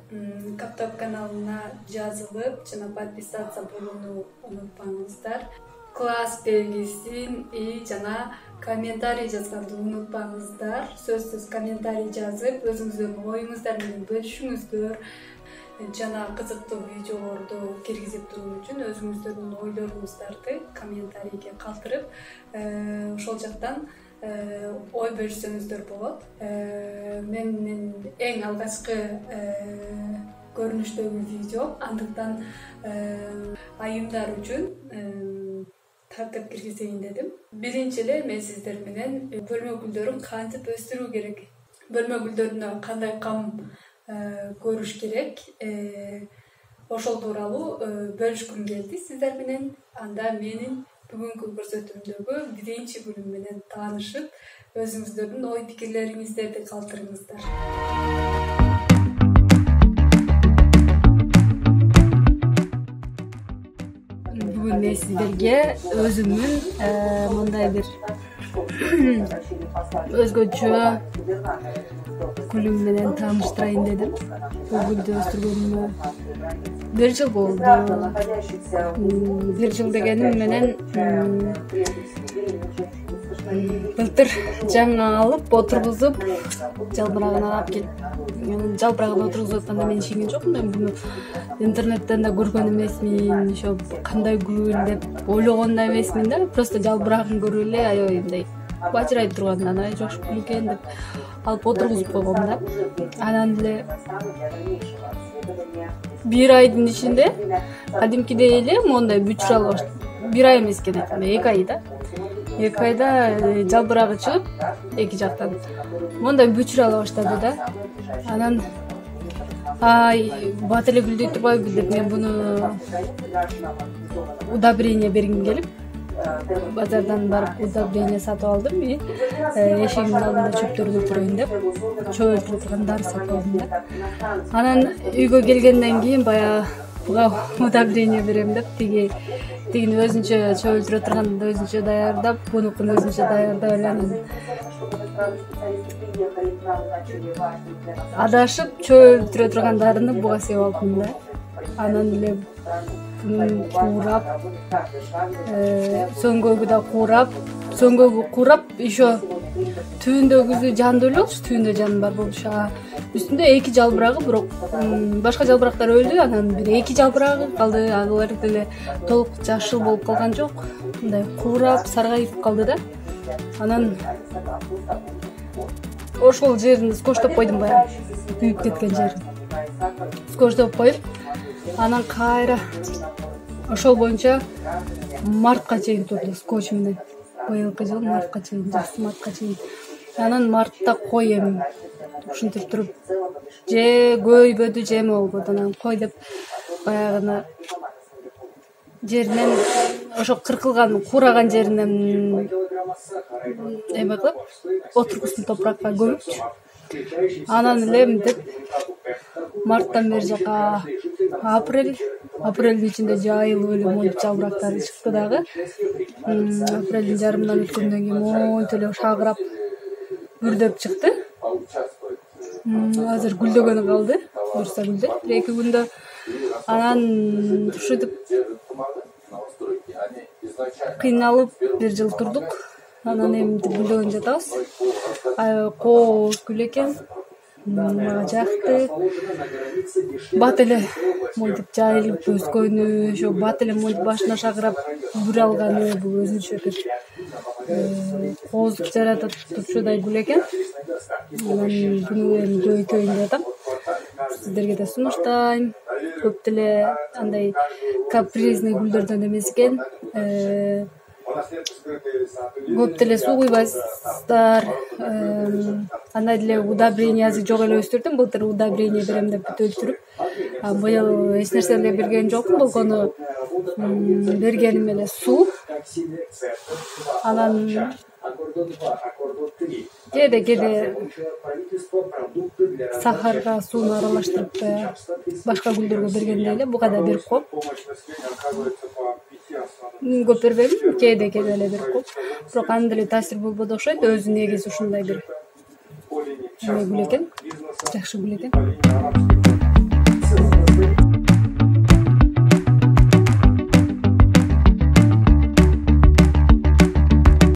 Каптап каналына жазылып, жана подписаться болууну унутпаңыздар. Класс белгисин жана комментарий жазганды унутпаңыздар. Сөзсүз комментарий жазып, өзүңүздөрдүн оюңуздар менен бөлүшүңүздөр. Жана кызыктуу видеолорду киргизип туруу үчүн өзүңүздөрдүн ойлоруңуздарды комментарийге калтырып, ошол жактан ой бөлүшсөңүздөр болот. Менин эң алгачкы көрүнүштөгү видео, андыктан айымдар үчүн тартып киргизейин дедим. Биринчи эле мен сиздер менен бөлмө гүлдөрүн кантип өстүрүү керек, бөлмө гүлдөрүнө кандай кам көрүш керек, ошол тууралуу бөлүшкүм келди сиздер менен. Анда менин бүгүнкү көрсөтүүмдөгү биринчи бөлүм менен таанышып, өзүңүздөрдүн ой пикирлериңиздерди калтырыңыздар. Бүгүн мен сиздерге өзүмдүн мындай бир өзгөчө гүлүм менен тааныштырайын дедим. Бул гүлдү өстүргөнүмө 1 жыл болду. 1 жыл дегеним менен былтыр жаңы алып отургузуп, жалбырагын алып келип, жалбырагын отургузуп атканда мен ишенген жокмун. Мен буну интернеттен да көргөн эмесмин, ошо кандай гүл деп ойлогон да эмесмин да. Просто жалбырагын көрүп эле аябай мындай бажырайып тургандан ай жакшы гүл экен деп алып отургузуп койгом да. Анан эле 1 айдын ичинде кадимкидей эле мондай бүчүрө баштады. 1 ай эмес экен, 2 ай да. 2 айда жалбырагы чыгып, эки жактан мондай бүчүрө баштады да. Анан бат эле гүлдөй турбайбы деп мен буну удобрение бергим келип, базардан барып удобрение сатып алдым. Эшигимдин алдында чөптөрдү өлтүрөйүн деп, чөп өлтүрө турган дары сатып алдым да. Анан үйгө келгенден кийин баягы буга удобрение берем деп, тигини өзүнчө чөп өлтүрө турганды өзүнчө даярдап, бунукун өзүнчө даярдап эле анан адашып чөп өлтүрө турган дарыны буга сеп алдым да. Анан эле куурап, сөңгөгү да куурап, еще түбүндөгүсү жандуу эле болчу, түбүндө жан бар болчу. Үстүндө 2 жалбырагы, бирок башка жалбырактар өлдү, анан бир 2 жалбырагы калды. Алар деле толук жашыл болуп калган жок, мындай куурап, саргайып калды да. Анан ошол жерин скотчтоп койдум, баягы күйүп кеткен жерин скотчтоп коюп, анан кайра ошол боюнча мартка чейин турду скотч менен. Быйылкы жыл мартка чейин, мартка чейин. Анан мартта кой эми ушинтип туруп, же көйбөдү, же эме болбоду. Анан кой деп баягыны жеринен, ошо кыркылган, куураган жеринен эме кылып, отургусун топуракка көмүпчү. Анан эле мынтип марттан бери жака апрелдин ичинде жайылып эле монтип жалбырактары чыкты дагы. Апрелдин жарымынан өткөндөн кийин монтип эле шагырап гүлдөп чыкты. Азыр гүлдөгөнү калды, буюрса гүлдөт 1-2 күндө. Анан ушинтип кыйналып 1 жыл турдук. Анан эми гүлдөгөн жатабыз. Кооз гүл экен, мага жакты. Бат эле монтип жайылып өскөнү, ошо бат эле монтип башына шагырап гүл алганы бул өзүнчө бир кооздук жаратып турчудай гүл экен. Анан буну эми көбөйтөйүн деп атам. Сиздерге да сунуштайм. Көп деле андай капризный гүлдөрдөн эмес экен. Көп деле суу куйбайсыздар. Андай деле удобрениясы жок эле өстүрдүм. Былтыр удобрение берем деп бүт өлтүрүп, быйыл эч нерсе эле берген жокмун. Болгону бергеним эле суу. Анан кээде сахарга сууну аралаштырып башка гүлдөргө бергенде эле буга да берип коем. Көп бербейм, кээде эле берип коем. Бирок анын деле таасири болбоду окшойт. Өзү негизи ушундай бир гүл экен, жакшы гүл экен.